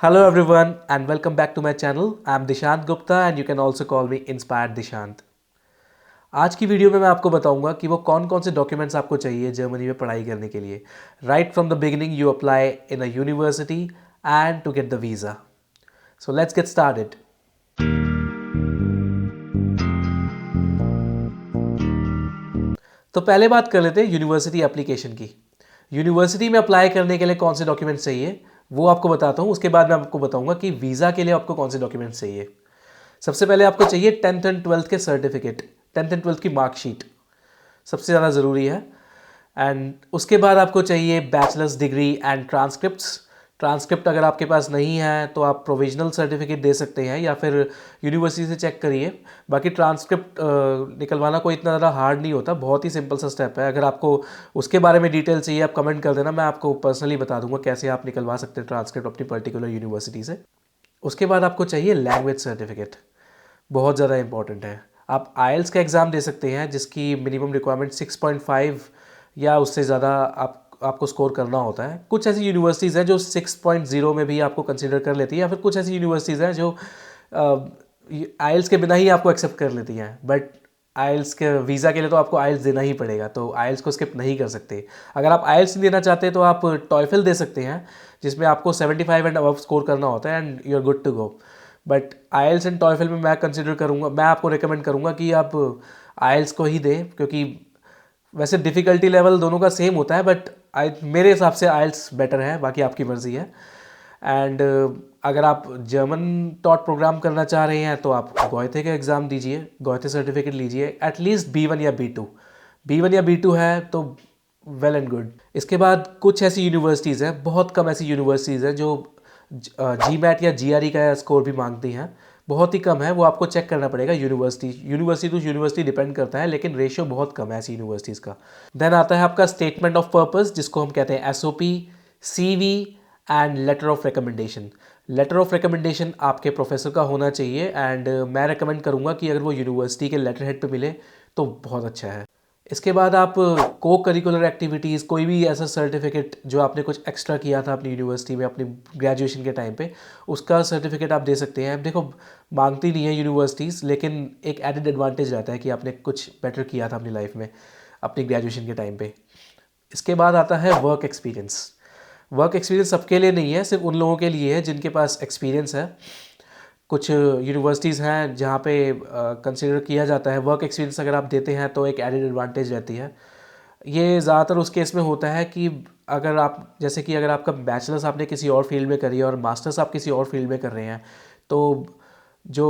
Hello everyone and welcome back to my channel. I am Dishant Gupta and you can also call me Inspired Dishant. आज की video में मैं आपको बताऊंगा कि वो कौन कौन से डॉक्यूमेंट्स आपको चाहिए जर्मनी में पढ़ाई करने के लिए. Right from the beginning you apply in a university and to get the visa. So let's get started. तो पहले बात कर लेते हैं यूनिवर्सिटी एप्लीकेशन की. यूनिवर्सिटी में अप्लाई करने के लिए कौन से डॉक्यूमेंट्स चाहिए वो आपको बताता हूँ. उसके बाद मैं आपको बताऊंगा कि वीज़ा के लिए आपको कौन से डॉक्यूमेंट्स चाहिए. सबसे पहले आपको चाहिए 10th एंड 12th के सर्टिफिकेट, 10th एंड 12th की मार्कशीट सबसे ज़्यादा ज़रूरी है. एंड उसके बाद आपको चाहिए bachelors degree and transcripts. Transcript अगर आपके पास नहीं है तो आप प्रोविजनल सर्टिफिकेट दे सकते हैं या फिर यूनिवर्सिटी से चेक करिए. बाकी ट्रांसक्रिप्ट निकलवाना कोई इतना ज़्यादा हार्ड नहीं होता, बहुत ही सिंपल सा स्टेप है. अगर आपको उसके बारे में डिटेल चाहिए आप कमेंट कर देना, मैं आपको पर्सनली बता दूंगा कैसे आप निकलवा सकते हैं ट्रांसक्रिप्ट अपनी पर्टिकुलर यूनिवर्सिटी से. उसके बाद आपको चाहिए लैंग्वेज सर्टिफिकेट, बहुत ज़्यादा इंपॉर्टेंट है. आप आइल्स का एग्ज़ाम दे सकते हैं जिसकी मिनिमम रिक्वायरमेंट 6.5 या उससे ज़्यादा आपको स्कोर करना होता है. कुछ ऐसी यूनिवर्सिटीज़ हैं जो 6.0 में भी आपको कंसिडर कर लेती है, या फिर कुछ ऐसी यूनिवर्सिटीज़ हैं जो आइल्स के बिना ही आपको एक्सेप्ट कर लेती हैं. बट आइल्स के वीज़ा के लिए तो आपको आइल्स देना ही पड़ेगा, तो आइल्स को स्किप नहीं कर सकते. अगर आप आइल्स नहीं देना चाहते तो आप टॉयफल दे सकते हैं जिसमें आपको 75 एंड अबव स्कोर करना होता है and you are good to go. But IELTS and TOEFL में मैं कंसिडर करूँगा, मैं आपको रिकमेंड करूँगा कि आप आइल्स को ही दें, क्योंकि वैसे डिफ़िकल्टी लेवल दोनों का सेम होता है बट मेरे हिसाब से आइल्स बेटर है, बाकी आपकी मर्ज़ी है. एंड अगर आप जर्मन टॉट प्रोग्राम करना चाह रहे हैं तो आप गोएथे का एग्ज़ाम दीजिए, गोएथे सर्टिफिकेट लीजिए. एटलीस्ट B1 या B2, B1 या B2 है तो वेल एंड गुड. इसके बाद कुछ ऐसी यूनिवर्सिटीज़ हैं, बहुत कम ऐसी यूनिवर्सिटीज़ हैं जो GMAT या GRE का स्कोर भी मांगती हैं. बहुत ही कम है, वो आपको चेक करना पड़ेगा यूनिवर्सिटी टू यूनिवर्सिटी डिपेंड करता है, लेकिन रेशियो बहुत कम है ऐसी यूनिवर्सिटीज़ का. देन आता है आपका स्टेटमेंट ऑफ पर्पस, जिसको हम कहते हैं SOP, CV and letter of recommendation. Letter of recommendation आपके प्रोफेसर का होना चाहिए एंड मैं रिकमेंड करूँगा कि अगर वो यूनिवर्सिटी के लेटर हेड पे मिले तो बहुत अच्छा है. इसके बाद आप को करिकुलर एक्टिविटीज़, कोई भी ऐसा सर्टिफिकेट जो आपने कुछ एक्स्ट्रा किया था अपनी यूनिवर्सिटी में अपनी ग्रेजुएशन के टाइम पे, उसका सर्टिफिकेट आप दे सकते हैं. देखो मांगती नहीं है यूनिवर्सिटीज़, लेकिन एक एडेड एडवांटेज रहता है कि आपने कुछ बेटर किया था अपनी लाइफ में अपनी ग्रेजुएशन के टाइम पे. इसके बाद आता है वर्क एक्सपीरियंस. वर्क एक्सपीरियंस सबके लिए नहीं है, सिर्फ उन लोगों के लिए है जिनके पास एक्सपीरियंस है. कुछ यूनिवर्सिटीज़ हैं जहाँ पे कंसिडर किया जाता है वर्क एक्सपीरियंस अगर आप देते हैं तो एक एडेड एडवांटेज रहती है. ये ज़्यादातर उस केस में होता है कि अगर आप जैसे कि अगर आपका बैचलर्स आपने किसी और फील्ड में करी है और मास्टर्स आप किसी और फील्ड में कर रहे हैं, तो जो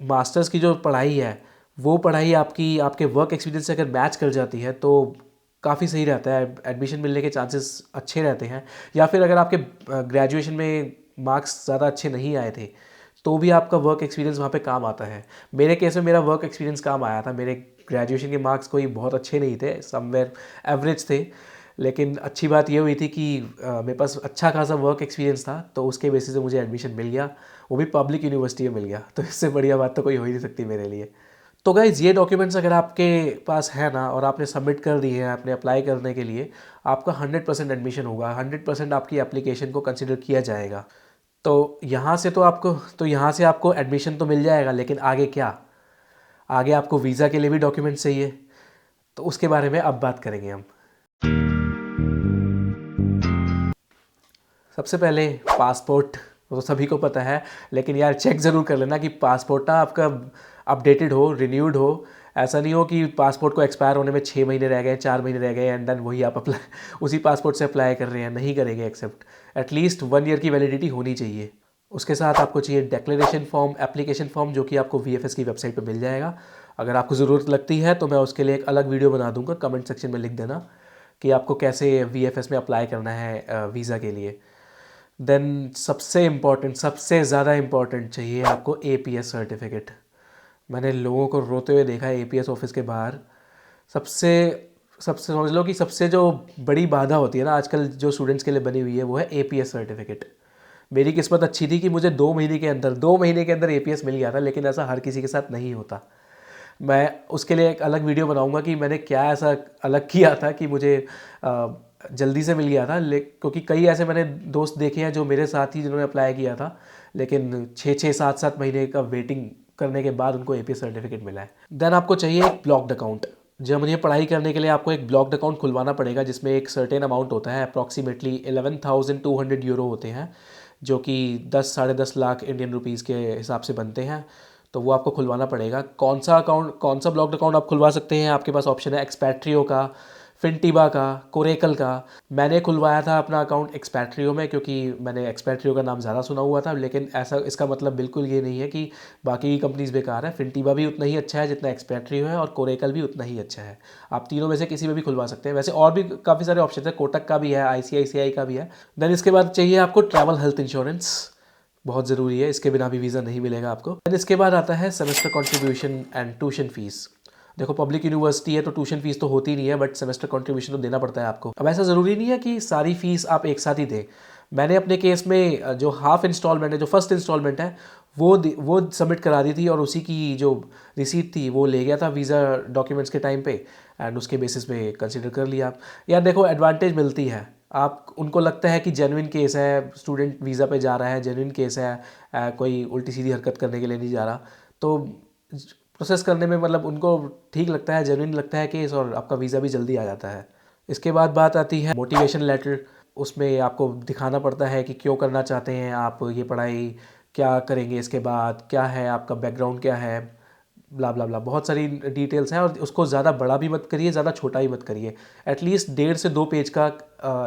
मास्टर्स की जो पढ़ाई है वो पढ़ाई आपकी आपके वर्क एक्सपीरियंस से अगर मैच कर जाती है तो काफ़ी सही रहता है, एडमिशन मिलने के चांसेस अच्छे रहते हैं. या फिर अगर आपके ग्रेजुएशन में मार्क्स ज़्यादा अच्छे नहीं आए थे तो भी आपका वर्क एक्सपीरियंस वहाँ पे काम आता है. मेरे केस में मेरा वर्क एक्सपीरियंस काम आया था. मेरे ग्रेजुएशन के मार्क्स कोई बहुत अच्छे नहीं थे, समवेयर एवरेज थे, लेकिन अच्छी बात ये हुई थी कि मेरे पास अच्छा खासा वर्क एक्सपीरियंस था, तो उसके बेसिस पे मुझे एडमिशन मिल गया, वो भी पब्लिक यूनिवर्सिटी में मिल गया. तो इससे बढ़िया बात तो कोई हो ही नहीं सकती मेरे लिए. तो गाइज़ ये डॉक्यूमेंट्स अगर आपके पास है ना और आपने सबमिट कर दिए हैं आपने अप्लाई करने के लिए, आपका 100% एडमिशन होगा, 100% आपकी एप्लीकेशन को कंसिडर किया जाएगा. तो यहाँ से आपको एडमिशन तो मिल जाएगा, लेकिन आगे क्या, आगे आपको वीज़ा के लिए भी डॉक्यूमेंट्स चाहिए, तो उसके बारे में अब बात करेंगे हम. सबसे पहले पासपोर्ट, वो तो सभी को पता है, लेकिन यार चेक ज़रूर कर लेना कि पासपोर्ट ना आपका अपडेटेड हो, रिन्यूड हो. ऐसा नहीं हो कि पासपोर्ट को एक्सपायर होने में 6 महीने रह गए, 4 महीने रह गए एंड देन वही आप अप्लाई उसी पासपोर्ट से अप्लाई कर रहे हैं, नहीं करेंगे एक्सेप्ट. एटलीस्ट 1 ईयर की वैलिडिटी होनी चाहिए. उसके साथ आपको चाहिए डिक्लेरेशन फॉर्म, एप्लीकेशन फॉर्म, जो कि आपको VFS की वेबसाइट पर मिल जाएगा. अगर आपको ज़रूरत लगती है तो मैं उसके लिए एक अलग वीडियो बना दूंगा, कमेंट सेक्शन में लिख देना कि आपको कैसे VFS में अप्लाई करना है वीज़ा के लिए. देन सबसे इम्पॉर्टेंट, सबसे ज़्यादा इम्पॉर्टेंट चाहिए आपको APS सर्टिफिकेट. मैंने लोगों को रोते हुए देखा है APS ऑफिस के बाहर. सबसे सबसे समझ लो कि सबसे जो बड़ी बाधा होती है ना आजकल जो स्टूडेंट्स के लिए बनी हुई है वो है APS सर्टिफिकेट. मेरी किस्मत अच्छी थी कि मुझे 2 महीने के अंदर APS मिल गया था, लेकिन ऐसा हर किसी के साथ नहीं होता. मैं उसके लिए एक अलग वीडियो बनाऊंगा कि मैंने क्या ऐसा अलग किया था कि मुझे जल्दी से मिल गया था, क्योंकि कई ऐसे मैंने दोस्त देखे हैं जो मेरे साथ ही जिन्होंने अप्लाई किया था, लेकिन 6-6 7-7 महीने का वेटिंग करने के बाद उनको एपीएस सर्टिफिकेट मिला है। देन आपको चाहिए एक ब्लॉक्ड अकाउंट। जर्मनी में पढ़ाई करने के लिए आपको एक ब्लॉक्ड अकाउंट खुलवाना पड़ेगा, जिसमें एक सर्टेन अमाउंट होता है, अप्रॉक्सीमेटली 11,200 यूरो होते हैं, जो कि 10-10.5 लाख इंडियन रुपीज़ के हिसाब से बनते हैं। तो वो आपको खुलवाना पड़ेगा। कौन सा ब्लॉक्ड अकाउंट आप खुलवा सकते हैं, आपके पास ऑप्शन है एक्सपैट्रियो का, फिनटिबा का, कोरेकल का। मैंने खुलवाया था अपना अकाउंट एक्सपैट्रियो में, क्योंकि मैंने एक्सपैट्रियो का नाम ज़्यादा सुना हुआ था, लेकिन ऐसा इसका मतलब बिल्कुल ये नहीं है कि बाकी कंपनीज बेकार है। फिनटिबा भी उतना ही अच्छा है जितना एक्सपैट्रियो है, और कोरेकल भी उतना ही अच्छा है। आप तीनों में से किसी में भी खुलवा सकते हैं। वैसे और भी काफ़ी सारे ऑप्शन है, कोटक का भी है, आईसीआईसीआई का भी है। देन इसके बाद चाहिए आपको ट्रैवल हेल्थ इंश्योरेंस, बहुत ज़रूरी है, इसके बिना भी वीज़ा नहीं मिलेगा आपको। देन इसके बाद आता है semester contribution and tuition fees. देखो पब्लिक यूनिवर्सिटी है तो ट्यूशन फीस तो होती नहीं है, बट सेमेस्टर कंट्रीब्यूशन तो देना पड़ता है आपको। अब ऐसा ज़रूरी नहीं है कि सारी फीस आप एक साथ ही दें। मैंने अपने केस में जो हाफ इंस्टॉलमेंट है, जो फर्स्ट इंस्टॉलमेंट है, वो सबमिट करा दी थी, और उसी की जो रिसीट थी वो ले गया था वीज़ा डॉक्यूमेंट्स के टाइम पे, एंड उसके बेसिस पे कंसिडर कर लिया। यार देखो एडवांटेज मिलती है, आप उनको लगता है कि जेन्युइन केस है, स्टूडेंट वीज़ा पे जा रहा है, जेन्युइन केस है, कोई उल्टी सीधी हरकत करने के लिए नहीं जा रहा, तो प्रोसेस करने में मतलब उनको ठीक लगता है, जेन्युइन लगता है केस, और आपका वीज़ा भी जल्दी आ जाता है। इसके बाद बात आती है मोटिवेशन लेटर। उसमें आपको दिखाना पड़ता है कि क्यों करना चाहते हैं आप ये पढ़ाई, क्या करेंगे इसके बाद, क्या है आपका बैकग्राउंड, क्या है, ब्ला ब्ला ब्ला, बहुत सारी डिटेल्स हैं। और उसको ज़्यादा बड़ा भी मत करिए, ज़्यादा छोटा भी मत करिए। एटलीस्ट 1.5 से 2 पेज का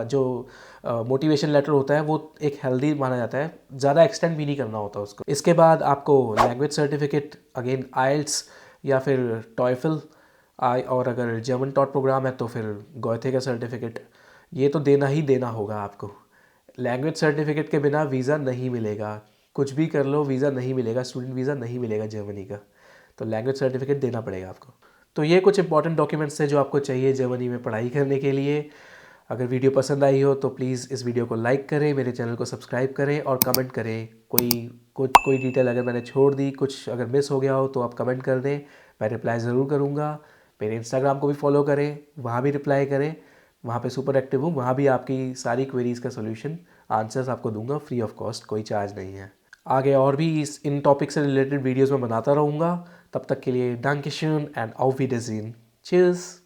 जो मोटिवेशन लेटर होता है वो एक हेल्दी माना जाता है, ज़्यादा एक्सटेंड भी नहीं करना होता उसको। इसके बाद आपको लैंग्वेज सर्टिफिकेट, अगेन आइल्स या फिर टॉयफल, और अगर जर्मन टॉट प्रोग्राम है तो फिर गोएथे का सर्टिफिकेट, ये तो देना ही देना होगा आपको। लैंग्वेज सर्टिफिकेट के बिना वीज़ा नहीं मिलेगा, कुछ भी कर लो वीज़ा नहीं मिलेगा, स्टूडेंट वीज़ा नहीं मिलेगा जर्मनी का, तो लैंग्वेज सर्टिफिकेट देना पड़ेगा आपको। तो ये कुछ इंपॉर्टेंट डॉक्यूमेंट्स हैं जो आपको चाहिए जर्मनी में पढ़ाई करने के लिए। अगर वीडियो पसंद आई हो तो प्लीज़ इस वीडियो को लाइक करें, मेरे चैनल को सब्सक्राइब करें, और कमेंट करें। कोई डिटेल अगर मैंने छोड़ दी, कुछ अगर मिस हो गया हो तो आप कमेंट कर दें, मैं रिप्लाई ज़रूर करूँगा। मेरे इंस्टाग्राम को भी फॉलो करें, वहाँ भी रिप्लाई करें, वहाँ पे सुपर एक्टिव हूँ, वहाँ भी आपकी सारी क्वेरीज़ का सोल्यूशन, आंसर्स आपको दूंगा फ्री ऑफ कॉस्ट, कोई चार्ज नहीं है। आगे और भी इन टॉपिक से रिलेटेड वीडियोस में बनाता रहूँगा। तब तक के लिए Dankeschön and auf Wiedersehen. Tschüss.